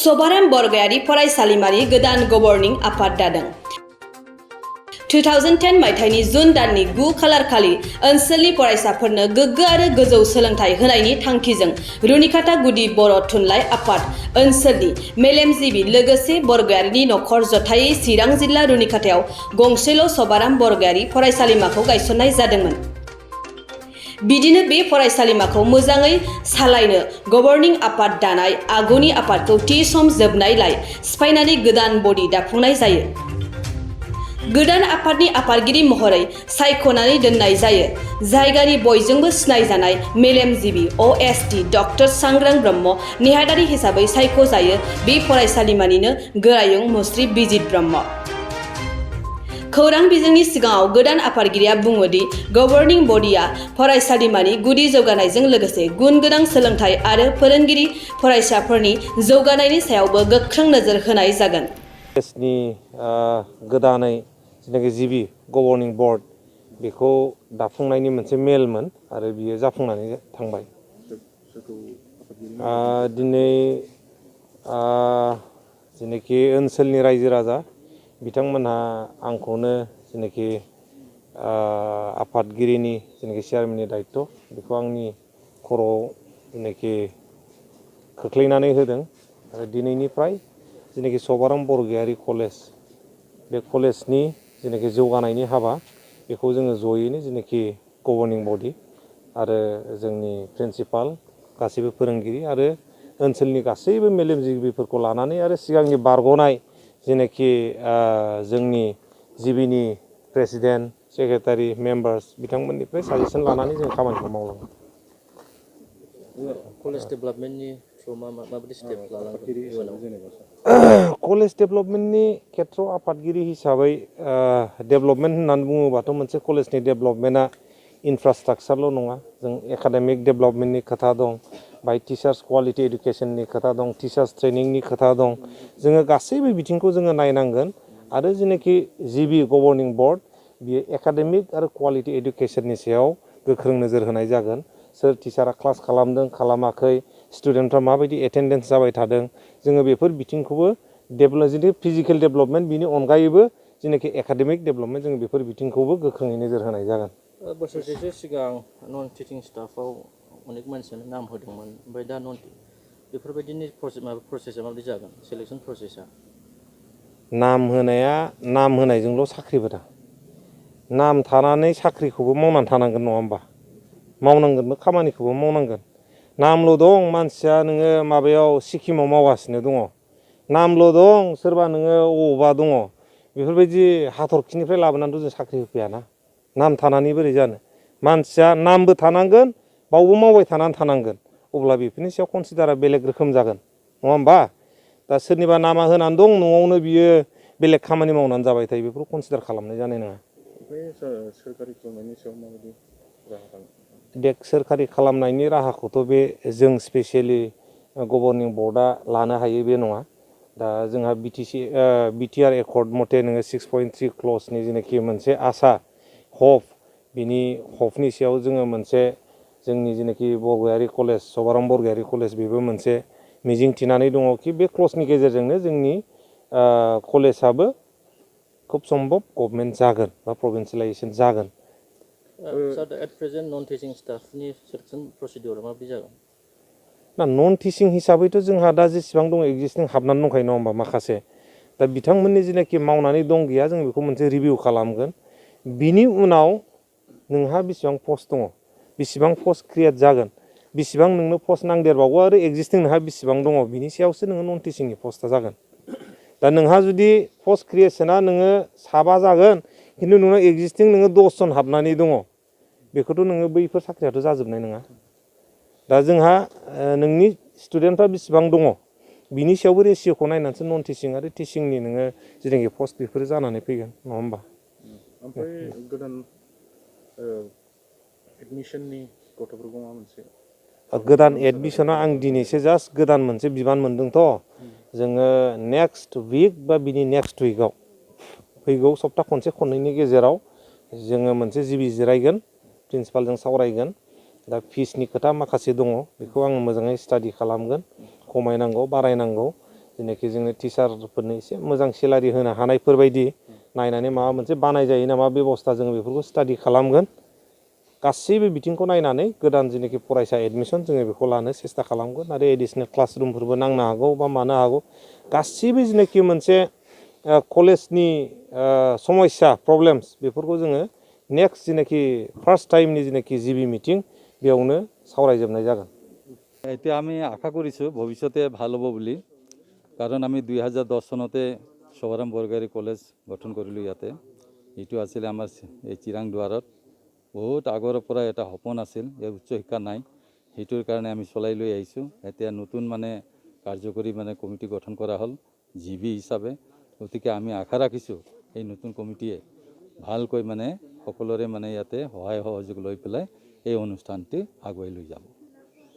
सबाराम बरगयारि फरायसालिमानि गोदान गभर्निं आफाद दादों। 2010 मायथाइनि जुन दाननि 9 खालारखालि ओनसोलनि फरायसाफोरनो गोग्गो आरो गोजौ सोलोंथाइ होनायनि थांखिजों रुनिखाता गुदि बर' थुनलाइ आफाद ओनसोलनि मेलेमजिबि लोगोसे बरगयारिनि नखर जथायै चिरां जिल्ला रुनिखातायाव गंसेल' सबाराम बरगयारि फरायसालिमाखौ गायसननाय जादोंमोन। बिदिनो बे फरायसालिमाखौ मोजाङै सालायनो गभर्निं आफाद दानाय आगुनि आफादखौ थि सम जोबनायलाय सिफायनानै गोदान बडि दाफुंनाय जायो। गोदान आफादनि आफादगिरि महरै सायख'नानै दोननाय जायो जायगानि बयजोंबो सिनायजानाय मेलेमजिबि अ.एस.टि. डक्टर सांग्रां ब्रह्म नेहाथारि हिसाबै सायख'जायो बे फरायसालिमानिनो गोरायुं मुस्रि बिजित ब्रह्म। खौरां बिजोंनि सिगाङाव गोदान आफादगिरिया बुङोदि गभर्निं बडिया फरायसालिमानि गुदि जौगानायजों लोगोसे गुन गोनां सोलोंथाइ आरो फोरोंगिरि फरायसाफोरनि जौगानायनि सायावबो गोख्रों नोजोर होनाय जागोन। गोदानै जेनाखि जिबि गभर्निं बर्ड बेखौ दाफुंनायनि मोनसे मेलमोन आरो बियो जाफुंनानै थांबाय। दिनै जेनाखि ओनसोलनि रायजो राजा बिथांमोनहा आंखौनो जेनाखि आफादगिरिनि जेनाखि चेयारमेननि दायित्व बेखौ आंनि खर'आव जेनाखि खोख्लैनानै होदों आरो दिनैनिफ्राय जेनाखि सबाराम बरगयारि कलेज बे कलेजनि जेनाखि जौगानायनि हाबा बेखौ जोङो जयैनो जेनाखि गभर्निं बडि आरो जोंनि प्रिन्सिपाल गासैबो फोरोंगिरि आरो ओनसोलनि गासैबो मेलेमजिबिफोरखौ लानानै आरो सिगांनि बारग'नाय जेनाखि जोंनि जिबिनि प्रेसिडेन्ट सेक्रेटारि मेम्बार्स बिथांमोननिफ्राय साजेसन लानानै जों खामानिखौ मावलाङो। कलेज डेभेलपमेन्टनि माबायदि स्टेप लालांगोन? कलेज डेभेलपमेन्टनि खेथ्रआव आफादगिरि हिसाबै डेभेलपमेन्ट होननानै बुङोबाथ' मोनसे कलेजनि डेभेलपमेन्टआ इनफ्रास्ट्राकचारल' नङा, जों एकाडेमिक डेभेलपमेन्टनि खोथा दं, बाय टिचार्स क्वालिटि इडुकेसननि खोथा दं, टिचार्स ट्रेनिंनि खोथा दं। जोङो गासैबो बिथिंखौ जोङो नायनांगोन आरो जेनाखि जिबि गभर्निं बर्ड बियो एकाडेमिक आरो क्वालिटि इडुकेसननि सायाव गोख्रों नोजोर होनाय जागोन। सोर टिचारा क्लास खालामदों खालामाखै, स्टुडेन्टफ्रा माबायदि एटेन्डेन्स जाबाय थादों, जोङो बेफोर बिथिंखौबो जुदि फिजिकेल डेभेलपमेन्ट बिनि अनगायैबो जेनाखि एकाडेमिक डेभेलपमेन्ट जों बेफोर बिथिंखौबो गोख्रोङै नोजोर होनाय जागोन। बोसोरसेसो सिगां नन टिचिं स्टाफआव अनेक मानसियानो नाम होदोंमोन, ओमफ्राय दा बेफोरबायदिनि प्रसेसा माबायदि जागोन सेलेक्सन प्रसेसा? नाम होनायजोंल' साख्रिबो दा, नाम थानानै साख्रिखौबो मावनानै थानांगोन नङा होमबा? मावनांगोनबो खामानिखौबो मावनांगोन। नामल' दं मानसिया नोङो माबायाव सिक्किमाव मावगासिनो दङ, नामल' दं सोरबा नोङो अबावबा दङ, बेफोरबायदि हाथरखिनिफ्राय लाबोनानैथ' जों साख्रि होफैयाना। नाम थानानै बोरै जानो? मानसिया नामबो थानांगोन बावबो मावबाय थानांगोन, अब्ला बेफोरनि सायाव कनसिडारा बेलेग रोखोम जागोन नङा होमबा? दा सोरनिबा नामा होनानै दं न'आवनो बियो बेलेग खामानि मावनानै जाबाय थायो, बेफोरखौ कनसिडार खालामनाय जानाय नङा। सोरखारि खालामनायनि सायाव माबायदि राहा दं? सोरखारि खालामनायनि राहाखौथ' बे जों स्पेसियेलि गभर्निं बर्डआ लानो हायो बे नङा। दा जोंहा बिटिआर एकर्ड मथे नोङो 6.3 क्लजनि जेनाखि मोनसे आसा हप, बिनि हपनि सायाव जोङो मोनसे जोंनि जेनाखि बरगयारि कलेज सबाराम बरगयारि कलेज बेबो मोनसे मिजिं थिनानै दङ कि बे क्लजनि गेजेरजोंनो जोंनि कलेजाबो खुब सम्भब गभर्नमेन्ट जागोन बा प्रभिन्सियेलाइजेसन जागोन। एट प्रेजेन्ट नन टिचिं स्टाफनि सेलेक्सन प्रसिडिउरा माबायदि जागोन? ना नन टिचिं हिसाबैथ' जोंहा दा जेसेबां दङ एक्जिस्टिं हाबनानै दंखायो नङा होमबा माखासे। दा बिथांमोननि जेनाखि मावनानै दं गैया जों बेखौ मोनसे रिभिउ खालामगोन। बिनि उनाव नोंहा बेसेबां पस्ट दङ, बेसेबां पस्ट क्रिएट जागोन, बेसेबां नोंनो पस्ट नांदेरबावगौ आरो एक्जिस्टिं नोंहा बेसेबां दङ, बिनि सायावसो नोङो नन टिचिंनि पस्टआ जागोन। दा नोंहा जुदि पस्ट क्रिएसना नोङो 7 जागोन खिन्थु नोङो एक्जिस्टिं नोङो 10 जन हाबनानै दङ, बेखौथ' नोङो बैफोर साख्रियाथ' जाजोबनाय नङा। दा जोंहा नोंनि स्टुडेन्टफ्रा बेसेबां दङ बिनि सायावबो रेसिय'खौ नायनानैसो नन टिचिं आरो टिचिंनि नोङो जेनाखि पस्ट बेफोरो जानानै फैगोन नङा होमबा? ओमफ्राय गोदान एडमिसननि गथ'फोरखौ मा मोनसे गोदान एडमिसना आं दिनैसो जास्ट गोदान मोनसे बिबान मोनदोंथ', जोङो नेक्स्ट उइक बा बिनि नेक्स्ट उइकआव फैगौ सप्ता खनसे खननैनि गेजेराव जोङो मोनसे जिबि जिरायगोन, प्रिन्सिपालजों सावरायगोन। दा फिसनि खोथा माखासे दङ, बेखौ आं मोजाङै स्टाडि खालामगोन, खमायनांगौ बारायनांगौ जेनाखि जोंनो टिचारफोरनो एसे मोजां सेलारि होनो हानायफोरबायदि नायनानै माबा मोनसे बानाय जायो नामा बेबस्था जोङो बेफोरखौ स्टाडि खालामगोन गासैबो बिथिंखौ नायनानै गोदान जेनाखि फरायसा एडमिसन जोङो बेखौ लानो सेस्था खालामगोन आरो एडिसनेल क्लासरुमफोरबो नांनो हागौ बा मानो हागौ गासैबो जेनाखि मोनसे कलेजनि समस्या प्रब्लेम्स बेफोरखौ जोङो नेक्स्ट जेनाखि फार्स्ट टाइमनि जेनाखि जिबि मिटिं बेयावनो सावरायजोबनाय जागोन এতিয়া আমি আশা কৰিছোঁ ভৱিষ্যতে ভাল হ'ব বুলি কাৰণ আমি 2010 চনতে সভাৰাম বৰগাৰী কলেজ গঠন কৰিলোঁ ইয়াতে এইটো আছিলে আমাৰ এই চিৰাং দুৱাৰত বহুত আগৰ পৰা এটা সপোন আছিল ইয়াৰ উচ্চ শিক্ষা নাই সেইটোৰ কাৰণে আমি চলাই লৈ আহিছোঁ এতিয়া নতুন মানে কাৰ্যকৰী মানে কমিটি গঠন কৰা হ'ল জিবি হিচাপে গতিকে আমি আশা ৰাখিছোঁ এই নতুন কমিটিয়ে ভালকৈ মানে সকলোৰে মানে ইয়াতে সহায় সহযোগ লৈ পেলাই এই অনুষ্ঠানটি আগুৱাই লৈ যাব